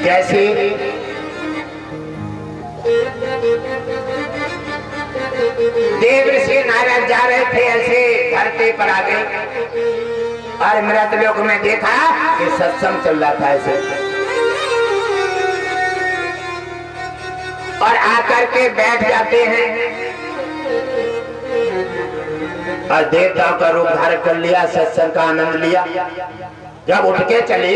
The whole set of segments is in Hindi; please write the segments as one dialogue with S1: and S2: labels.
S1: कैसे? देवर्षि नारद जा रहे थे, ऐसे धरती पर आ गए और मृतलोक में देखा कि सत्संग चल रहा था ऐसे, और आकर के बैठ जाते हैं और देवताओं का रूप धारण कर लिया, सत्संग का आनंद लिया। जब उठ के चले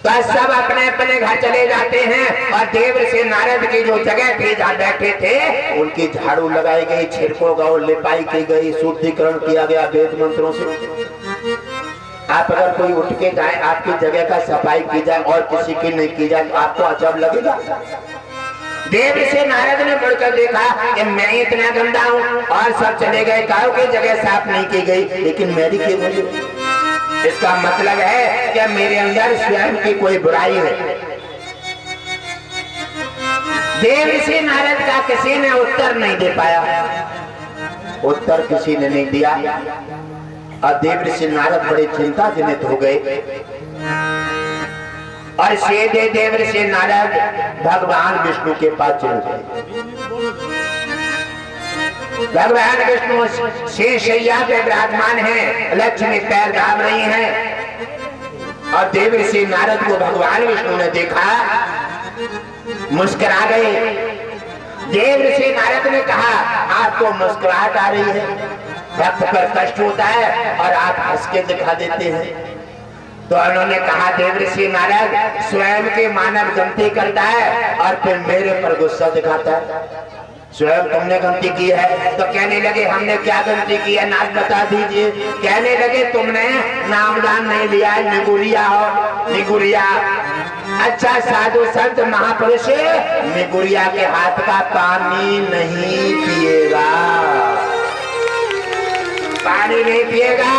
S1: तो सब अपने अपने घर चले जाते हैं और देवर्षि नारद की जो जगह थी जहाँ बैठे थे उनकी झाड़ू लगाई गई, छिड़को गौ लिपाई की गई, शुद्धिकरण किया गया वेद मंत्रों से। आप अगर कोई उठ के जाए, आपकी जगह का सफाई की जाए और किसी की नहीं की जाए तो आपको अजब लगेगा। देवर्षि नारद ने मुड़कर देखा कि मैं इतना गंदा हूँ और सब चले गए, काऊ की जगह साफ नहीं की गई, लेकिन मेरी क्यों हुई? इसका मतलब है कि मेरे अंदर स्वयं की कोई बुराई है। देवर्षि नारद का किसी ने उत्तर नहीं दे पाया, उत्तर किसी ने नहीं दिया और देवर्षि नारद बड़े चिंताजनित हो गए और सीधे देवर्षि नारद भगवान विष्णु के पास चले गए। भगवान विष्णु शेषैया पे विराजमान हैं, लक्ष्मी पैर दाब रही हैं और देवर्षि नारद को भगवान विष्णु ने देखा, मुस्कुरा गए। देवर्षि नारद ने कहा, आपको मुस्कुराहट आ रही है, भक्त पर कष्ट होता है और आप हंस के दिखा देते हैं। तो उन्होंने कहा, देवर्षि नारद स्वयं के मानव गलती करता है और फिर मेरे पर गुस्सा दिखाता है। स्वयं तुमने गलती की है तो कहने लगे हमने क्या गलती की है, नाथ बता दीजिए। कहने लगे तुमने नामदान नहीं लिया, निगुरिया हो, निगुरिया। अच्छा साधु संत महापुरुष निगुरिया के हाथ का पानी नहीं पिएगा, पानी नहीं पिएगा।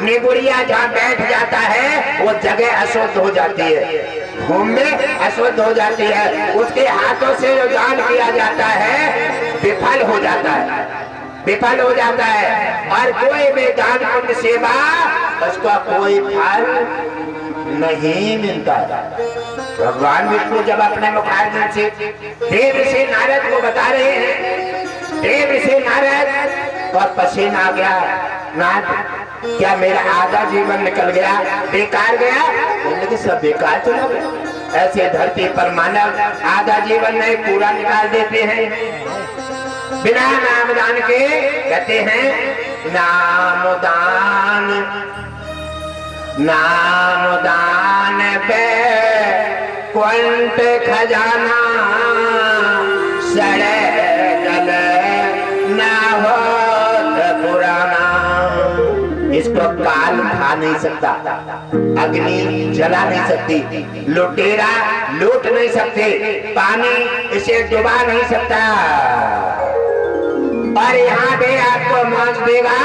S1: निगुरिया जहाँ बैठ जाता है वो जगह अशुद्ध हो जाती है, भूमि में अशुद्ध हो जाती है। उसके हाथों से जो दान किया जाता है विफल हो जाता है, विफल हो जाता है और कोई भी दान पुण्य सेवा उसका कोई फल नहीं मिलता है। भगवान विष्णु जब अपने मुखारजन से देवर्षि नारद को बता रहे हैं, देवर्षि नारद और पसीना आ गया, नाथ क्या मेरा आधा जीवन निकल गया, बेकार गया? जिंदगी सब बेकार चला गया। ऐसे धरती पर मानव आधा जीवन नहीं पूरा निकाल देते हैं बिना नामदान के। कहते हैं नामदान, नामदान पे कुंठ खजाना, सड़े गले ना हो पुराना। इसको काल खा नहीं सकता, अग्नि जला नहीं सकती, लुटेरा लूट नहीं सकते, पानी इसे डुबा नहीं सकता। और यहाँ भी आपको मौज देगा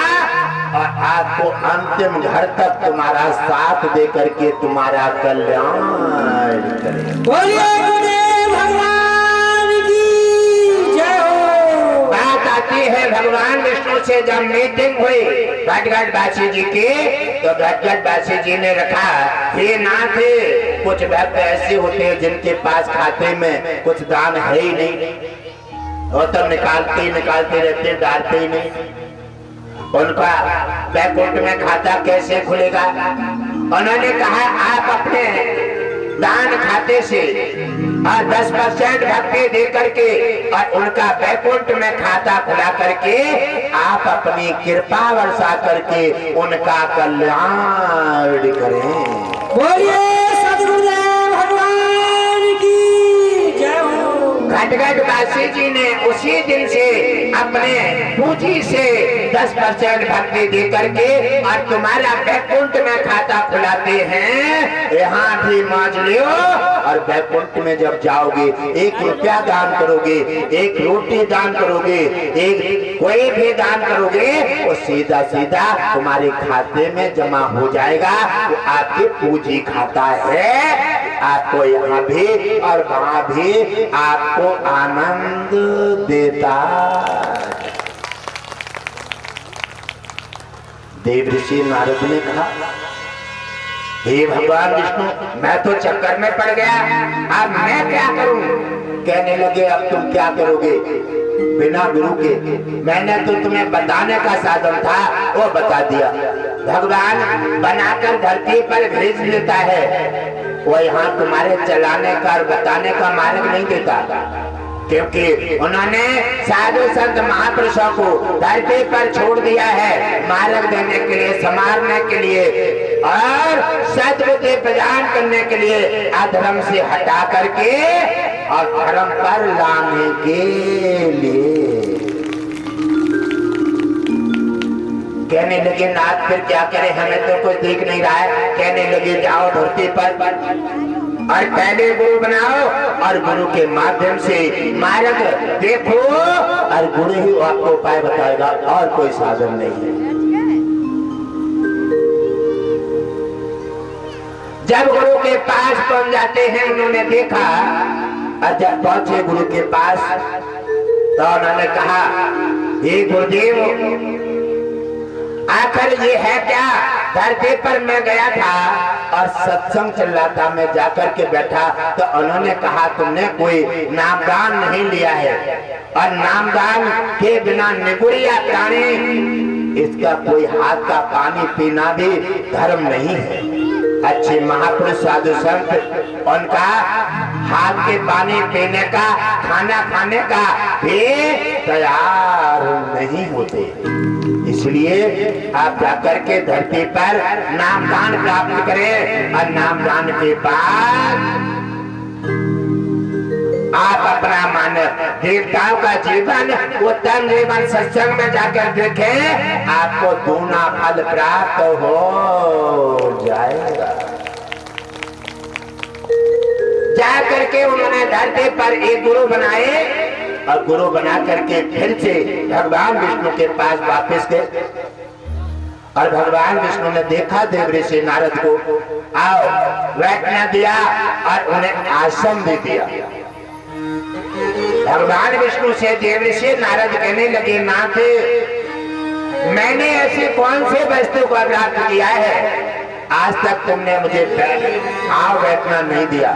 S1: और आपको अंतिम घर तक तुम्हारा साथ दे करके तुम्हारा कल्याण करेगा। बोलिए भगवान की जय हो। बात आती है भगवान विष्णु से जब मीटिंग हुई घटघट बासी जी की, तो घटघट बासी जी ने रखा, हे नाथ कुछ भक्त ऐसे होते हैं जिनके पास खाते में कुछ दान है ही नहीं, और तब निकालते रहते, डालते ही नहीं। उनका बैकुंठ में खाता कैसे खुलेगा? उन्होंने कहा आप अपने दान खाते से 10% भक्ति दे करके और उनका बैकुंठ में खाता खुला करके आप अपनी कृपा वर्षा करके उनका कल्याण करें। बोलिए सद्गुरुदेव भगवान की जय हो। घटघट बासी जी ने उसी दिन से अपने पूंजी से 10% भक्ति दे करके और तुम्हारा बैकुंठ में खाता खुलाते हैं। यहाँ भी मौज लियो और बैकुंठ में जब जाओगे 1 रुपया दान करोगे, 1 रोटी दान करोगे, एक कोई भी दान करोगे वो सीधा सीधा तुम्हारे खाते में जमा हो जाएगा। वो आपकी पूंजी खाता है, आपको यहाँ भी और वहां भी आपको आनंद देता। देवर्षि नारद ने कहा हे भगवान विष्णु, मैं तो चक्कर में पड़ गया, अब मैं क्या करूं? कहने लगे अब तुम क्या करोगे बिना गुरु के? मैंने तो तुम्हें बताने का साधन था वो बता दिया। भगवान बनाकर धरती पर भेज देता है, वो यहाँ तुम्हारे चलाने का और बताने का मार्ग नहीं देता, क्योंकि उन्होंने साधु संत महापुरुषों को धरती पर छोड़ दिया है मार्ग देने के लिए, संवारने के लिए और सद्बुद्धि प्रदान करने के लिए, अधर्म से हटा करके और धर्म पर लाने के लिए। कहने लगे नाथ फिर क्या करें, हमें तो कुछ दिख नहीं रहा है। कहने लगे जाओ धरती पर और पहले गुरु बनाओ और गुरु के माध्यम से मार्ग देखो और गुरु ही आपको उपाय बताएगा और कोई साधन नहीं है। जब गुरु के पास पहुंच जाते हैं, उन्होंने देखा और जब पहुंचे गुरु के पास तो उन्होंने कहा हे गुरुदेव, आखिर ये है क्या? धरती पर मैं गया था और सत्संग चल रहा था, मैं जाकर के बैठा तो उन्होंने कहा तुमने कोई नामदान नहीं लिया है और नामदान के बिना निगुड़िया प्राणी, इसका कोई हाथ का पानी पीना भी धर्म नहीं है। अच्छे महापुरुष साधु संत उनका हाथ के पानी पीने का, खाना खाने का भी तैयार नहीं होते। इसलिए आप जाकर के धरती पर नामदान प्राप्त करें और नामदान के बाद आप अपना मानव देवताओं का जीवन, उत्तम जीवन सत्संग में जाकर देखें, आपको दूना फल प्राप्त हो जाएगा। जाकर के उन्होंने धरती पर एक गुरु बनाए और गुरु बना करके फिर से भगवान विष्णु के पास वापस गए और भगवान विष्णु ने देखा देव ऋषि नारद को, आओ बैठने दिया और उन्हें आश्रम भी दिया। भगवान विष्णु से देव ऋषि नारद कहने लगे नाथ, मैंने ऐसी कौन सी वस्तु को प्राप्त किया है, आज तक तुमने मुझे बैठना नहीं दिया,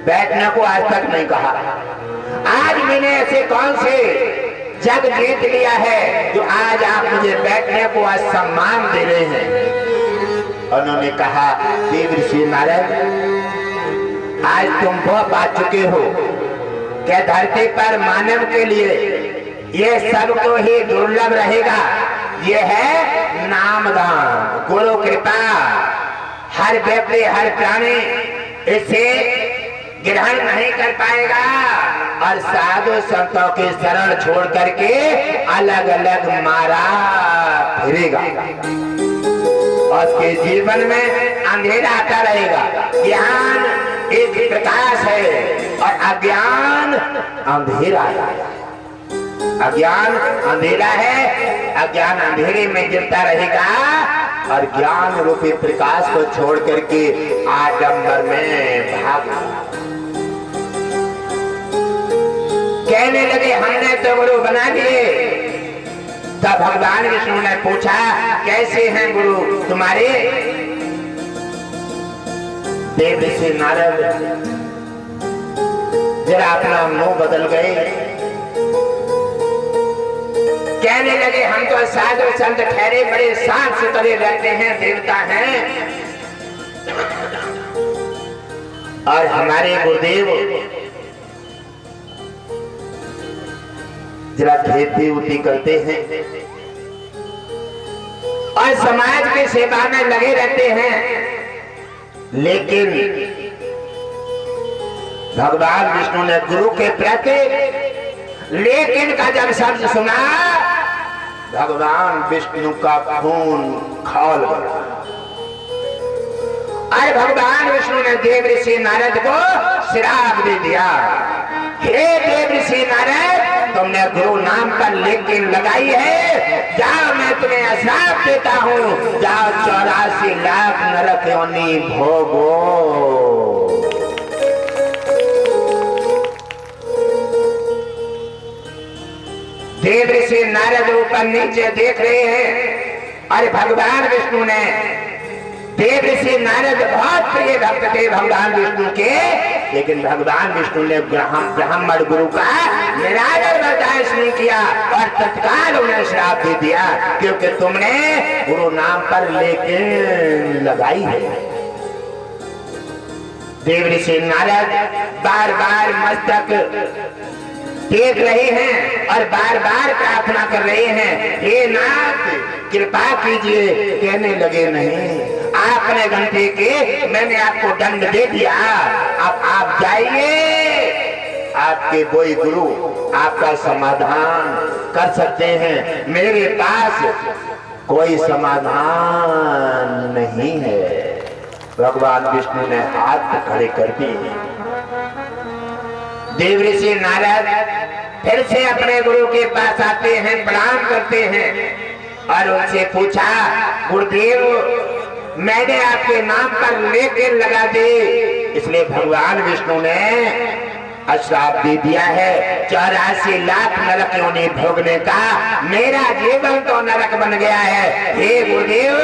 S1: बैठने को आज तक नहीं कहा। आज मैंने ऐसे कौन से जग जीत लिया है जो आज आप मुझे बैठने को आज सम्मान दे रहे हैं। उन्होंने कहा देव ऋषि नारद, आज तुम वो पा चुके हो कि धरती पर मानव के लिए ये सबको ही दुर्लभ रहेगा, ये है नामदान, गुरु कृपा। हर व्यक्ति हर प्राणी इसे ग्रहण नहीं कर पाएगा और साधु संतों की शरण छोड़ करके अलग अलग मारा फिरेगा। उसके जीवन में अंधेरा आता रहेगा। ज्ञान एक प्रकाश है और अज्ञान अंधेरा है। अज्ञान अंधेरा है, अज्ञान अंधेरे में गिरता रहेगा और ज्ञान रूपी प्रकाश को छोड़ करके आडंबर में भागा। कहने लगे हमने तो गुरु बना दिए। तब भगवान विष्णु ने पूछा कैसे हैं गुरु तुम्हारे? देव ऋषि नारद जरा अपना मुंह बदल गए। कहने लगे हम तो साधु संत ठहरे बड़े साफ सुथरे रहते हैं, देवता हैं, और हमारे गुरुदेव जरा खेती उती करते हैं और समाज की सेवा में लगे रहते हैं। लेकिन भगवान विष्णु ने गुरु के प्रति लेकिन का जब शब्द सुना, भगवान विष्णु का खून खौल गया और भगवान विष्णु ने देव ऋषि नारद को श्राप दे दिया। हे देव ऋषि नारद, तुमने गुरु नाम पर लेकिन लगाई है, जाओ मैं तुम्हें श्राप देता हूँ, जाओ 84 लाख नरक योनि भोगो। देव ऋषि नारद ऊपर नीचे देख रहे हैं और भगवान विष्णु ने देव ऋषि नारद बहुत प्रिय भक्त थे भगवान विष्णु के, लेकिन भगवान विष्णु ने ब्राह्मण गुरु का निरादर बर्दाश्त नहीं किया और तत्काल उन्हें श्राप दे दिया, क्योंकि तुमने गुरु नाम पर लेके लगाई है। देव ऋषि नारद बार बार मस्तक देख रहे हैं और बार बार प्रार्थना कर रहे हैं, हे नाथ कृपा कीजिए। कहने लगे, नहीं, आपने घंटे के मैंने आपको दंड दे दिया, अब आप जाइए, आपके कोई गुरु आपका समाधान कर सकते हैं, मेरे पास कोई समाधान नहीं है। भगवान विष्णु ने हाथ खड़े कर दिए। देव ऋषि नारद फिर से अपने गुरु के पास आते हैं, प्रणाम करते हैं और उनसे पूछा, गुरुदेव मैंने आपके नाम पर लेके लगा दे, इसलिए भगवान विष्णु ने अश्राप दे दिया है 84 लाख नरक योनि भोगने का, मेरा जीवन तो नरक बन गया है। हे गुरुदेव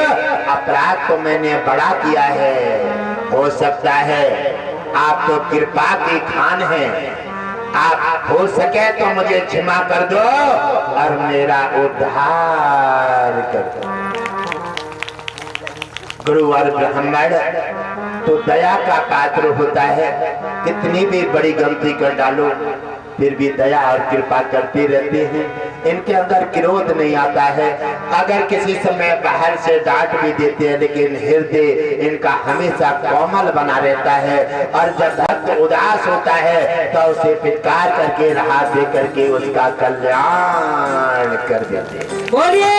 S1: अपराध तो मैंने बड़ा किया है, हो सकता है आप तो कृपा की खान हैं, आप हो सके तो मुझे क्षमा कर दो और मेरा उद्धार कर दो। गुरु और ब्राह्मण तो दया का पात्र होता है, कितनी भी बड़ी गलती कर डालो फिर भी दया और कृपा करते रहते हैं, इनके अंदर क्रोध नहीं आता है। अगर किसी समय बाहर से डांट भी देते हैं, लेकिन हृदय इनका हमेशा कोमल बना रहता है, और जब भक्त उदास होता है तो उसे फिटकार करके राहत दे करके उसका कल्याण कर देते हैं।
S2: बोलिए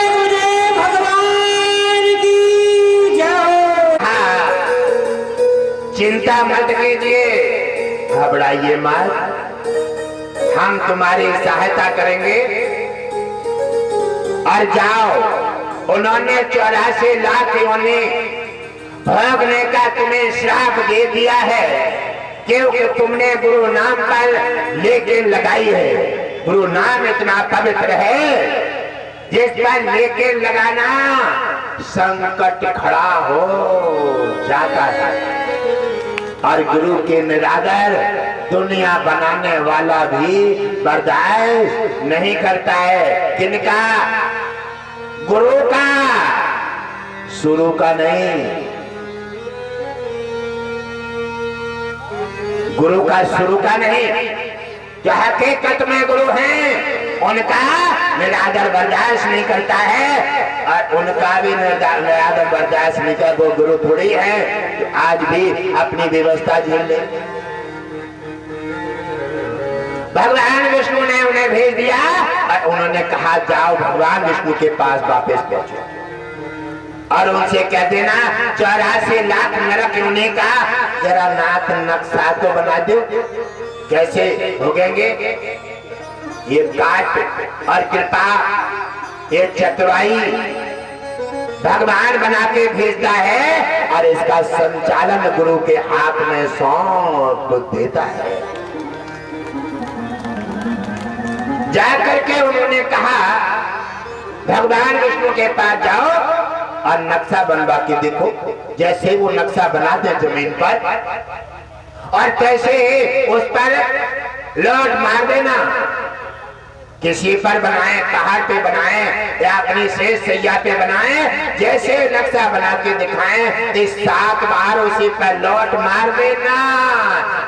S2: भगवान की जय।
S1: हाँ, चिंता मत कीजिए, घबराइए मत, हम तुम्हारी सहायता करेंगे और जाओ। उन्होंने 84 लाख योनि भोगने का तुम्हें श्राप दे दिया है, क्योंकि तुमने गुरु नाम पर लेके लगाई है। गुरु नाम इतना पवित्र है जिस पर लेके लगाना संकट खड़ा हो जाता है, और गुरु के निरादर दुनिया बनाने वाला भी बर्दाश्त नहीं करता है। किनका? गुरु का, शुरू का नहीं। गुरु का शुरू का नहीं, जो हकीकत में गुरु हैं उनका निरादर बर्दाश्त नहीं करता है, और उनका भी निरादर बर्दाश्त नहीं कर, वो गुरु थोड़ी है तो आज भी अपनी व्यवस्था झेल ले। भगवान विष्णु ने उन्हें भेज दिया और उन्होंने कहा, जाओ भगवान विष्णु के पास वापस पहुंचो और उनसे कह देना 84 लाख नरक योनि का जरा नाथ नक्शा तो बना दो, कैसे भोगेंगे। ये काट और कृपा, ये चतुराई भगवान बना के भेजता है और इसका संचालन गुरु के हाथ में सौंप देता है। जाकर के उन्होंने कहा, भगवान विष्णु के पास जाओ और नक्शा बनवा के देखो। जैसे वो नक्शा बना दे जमीन पर और कैसे उस पर लौट मार देना, किसी पर बनाए, पहाड़ पे बनाए या अपनी शेष सैया पे बनाए, जैसे नक्शा बना के दिखाएं, इस 7 बार उसी पर लौट मार देना,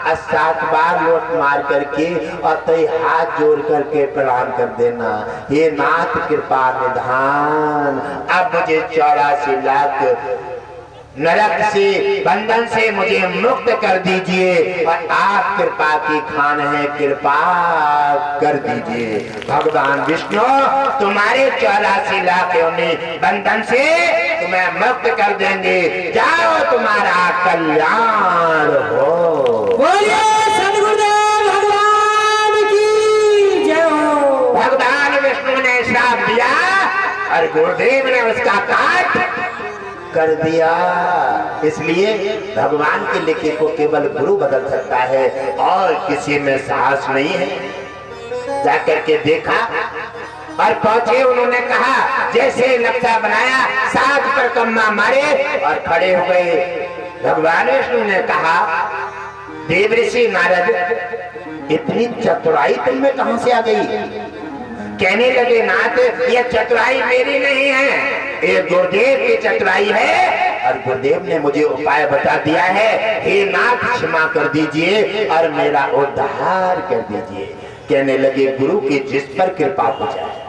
S1: और 7 बार लौट मार करके और तय हाथ जोड़ करके प्रणाम कर देना, हे नाथ कृपा निधान, अब मुझे 84 लाख नरक से बंधन से मुझे मुक्त कर दीजिए, और आप कृपा की खान है, कृपा कर दीजिए। भगवान विष्णु तुम्हारे 84 लाख योनि बंधन से तुम्हें मुक्त कर देंगे, जाओ तुम्हारा कल्याण हो।
S2: बोलिए सद्गुरुदेव भगवान की जय हो।
S1: भगवान विष्णु ने श्राप दिया और गुरुदेव ने उसका काट कर दिया। इसलिए भगवान के लिखे को केवल गुरु बदल सकता है और किसी में साहस नहीं है। जाकर के देखा और पहुंचे। उन्होंने कहा जैसे नक्शा बनाया 7 परिक्रमा मारे और खड़े हो गए। भगवान विष्णु ने कहा देवऋषि नारद इतनी चतुराई तुम में कहां से आ गई? कहने लगे नाथ ये चतुराई मेरी नहीं है, ये गुरुदेव की चतुराई है और गुरुदेव ने मुझे उपाय बता दिया है। हे नाथ क्षमा कर दीजिए और मेरा उद्धार कर दीजिए। कहने लगे गुरु की जिस पर कृपा हो जाए।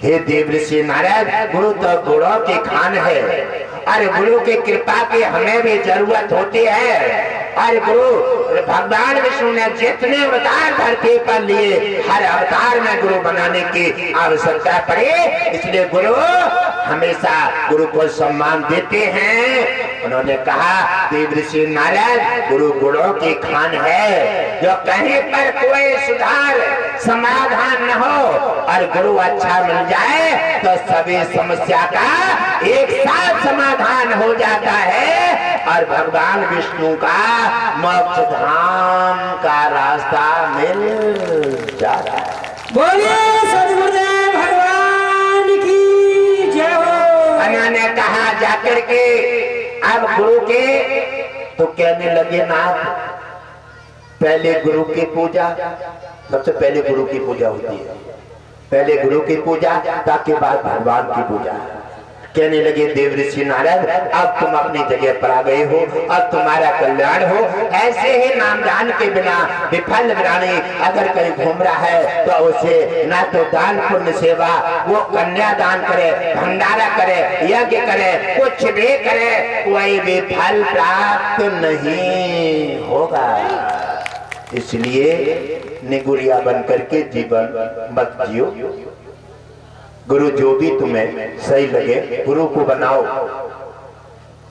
S1: हे देवऋषि नारद गुरु तो गुणों के खान है और गुरु की कृपा की हमें भी जरूरत होती है। और गुरु भगवान विष्णु ने जितने अवतार धरती पर लिए हर अवतार में गुरु बनाने की आवश्यकता पड़ी, इसलिए गुरु हमेशा गुरु को सम्मान देते हैं। उन्होंने कहा देवऋषि नारद गुरु गुणों की खान है, जो कहीं पर कोई सुधार समाधान न हो और गुरु अच्छा मिल जाए तो सभी समस्या का एक साथ समाधान हो जाता है और भगवान विष्णु का मोक्ष धाम का रास्ता मिल जाता है।
S2: बोलिए सद्गुरुदेव भगवान की जय हो।
S1: उन्होंने कहा जाकर के अब गुरु के तो कहने लगे नाथ पहले गुरु की पूजा, सबसे पहले गुरु की पूजा होती है। पहले गुरु की पूजा ताकि बाद भगवान की पूजा। कहने लगे देवऋषि नारद अब तुम अपनी जगह पर आ गए हो, अब तुम्हारा कल्याण हो। ऐसे ही नामदान के बिना विफल प्राणी अगर कहीं घूम रहा है तो उसे ना तो दान पुण्य सेवा, वो कन्यादान करे, भंडारा करे, यज्ञ करे, कुछ भी करे, कोई भी फल प्राप्त नहीं होगा। इसलिए निगुरिया बन करके जीवन मत जियो। गुरु जो भी तुम्हें सही लगे गुरु को बनाओ,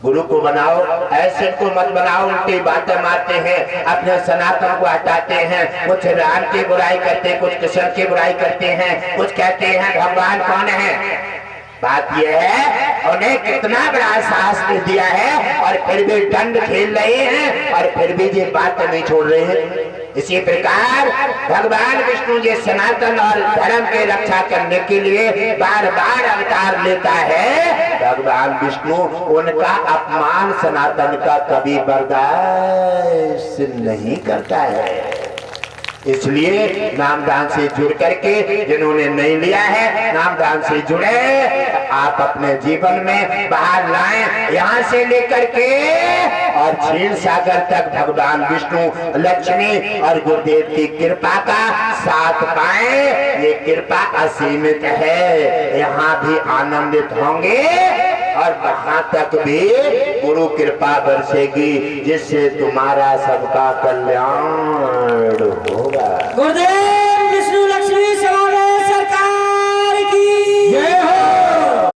S1: गुरु को बनाओ। ऐसे को मत बनाओ उल्टी बातें मारते हैं, अपने सनातन को हटाते हैं, कुछ राम की बुराई करते हैं, कुछ कृष्ण की बुराई करते हैं, कुछ कहते हैं भगवान कौन है। बात यह है उन्हें कितना बड़ा शास्त्र दिया है और फिर भी दंड खेल रहे हैं और फिर भी ये बात नहीं छोड़ रहे हैं। इसी प्रकार भगवान विष्णु जी सनातन और धर्म की रक्षा करने के लिए बार बार अवतार लेता है। भगवान विष्णु उनका अपमान सनातन का कभी बर्दाश्त नहीं करता है। इसलिए नामदान से जुड़ करके जिन्होंने नहीं लिया है नामदान से जुड़े, आप अपने जीवन में बाहर लाएं। यहाँ से लेकर के और क्षीर सागर तक भगवान विष्णु लक्ष्मी और गुरुदेव की कृपा का साथ पाएं। ये कृपा असीमित है, यहाँ भी आनंदित होंगे और वहां तक भी गुरु कृपा बरसेगी जिससे तुम्हारा सबका कल्याण होगा।